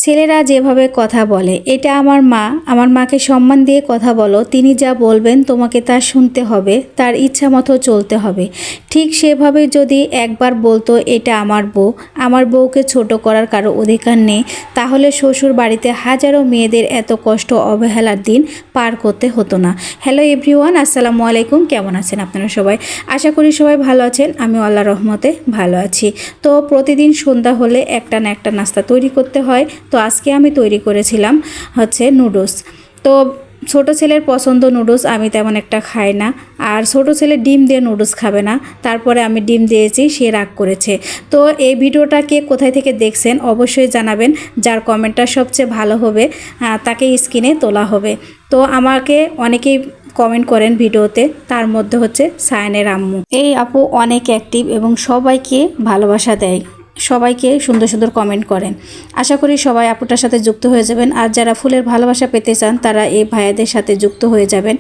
ছেলেরা যেভাবে কথা বলে, এটা আমার মা। আমার মাকে সম্মান দিয়ে কথা বলো, তিনি যা বলবেন তোমাকে তা শুনতে হবে, তার ইচ্ছা মতো চলতে হবে। ঠিক সেভাবে যদি একবার বলতো এটা আমার বউ, আমার বউকে ছোট করার কারো অধিকার নেই, তাহলে শ্বশুর বাড়িতে হাজারো মেয়েদের এত কষ্ট অবহেলার দিন পার করতে হতো না। হ্যালো এভরিওয়ান, আসসালামু আলাইকুম। কেমন আছেন আপনারা সবাই? আশা করি সবাই ভালো আছেন। আমি আল্লাহর রহমতে ভালো আছি। তো প্রতিদিন সন্ধ্যা হলে একটা না একটা নাস্তা তৈরি করতে হয়। তো আজকে আমি তৈরি করেছিলাম নুডলস। তো ছোট ছেলের পছন্দ নুডলস, আমি তেমন একটা খাই না। আর ছোট ছেলে ডিম দিয়ে নুডলস খাবে না, তারপরে আমি ডিম দিয়েছি, সে রাগ করেছে। তো এই ভিডিওটা কে কোথায় থেকে দেখছেন অবশ্যই জানাবেন। যার কমেন্টটা সবচেয়ে ভালো হবে তাকে স্ক্রিনে তোলা হবে। তো আমাকে অনেকেই কমেন্ট করেন ভিডিওতে, তার মধ্যে হচ্ছে সায়নের আম্মু। এই আপু অনেক অ্যাক্টিভ এবং সবাইকে ভালোবাসা দেয়, সবাইকে সুন্দর সুন্দর কমেন্ট করেন। আশা করি সবাই আপুটার সাথে যুক্ত হয়ে যাবেন। আর যারা ফুলের ভালোবাসা পেতে চান তারা এই ভাইয়াদের সাথে যুক্ত হয়ে যাবেন।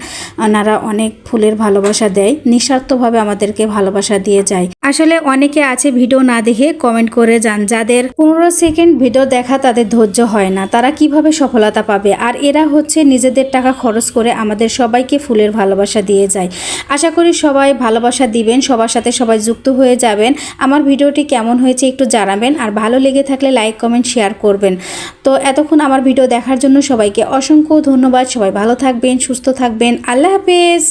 ওনারা অনেক ফুলের ভালোবাসা দেয়, নিঃস্বার্থভাবে আমাদেরকে ভালোবাসা দিয়ে যায়। আসলে অনেকে আছে ভিডিও না দেখে কমেন্ট করে যান, যাদের 15 সেকেন্ড ভিডিও দেখা তাদের ধৈর্য হয় না, তারা কিভাবে সফলতা পাবে। আর এরা হচ্ছে নিজেদের টাকা খরচ করে আমাদের সবাইকে ফুলের ভালোবাসা দিয়ে যায়। আশা করি সবাই ভালোবাসা দিবেন, সবার সাথে সবাই যুক্ত হয়ে যাবেন। আমার ভিডিওটি কেমন হয়েছে একটু জানাবেন, আর ভালো লেগে থাকলে লাইক কমেন্ট শেয়ার করবেন। তো এতক্ষণ আমার ভিডিও দেখার জন্য সবাইকে অসংখ্য ধন্যবাদ। সবাই ভালো থাকবেন, সুস্থ থাকবেন। আল্লাহ হাফেজ।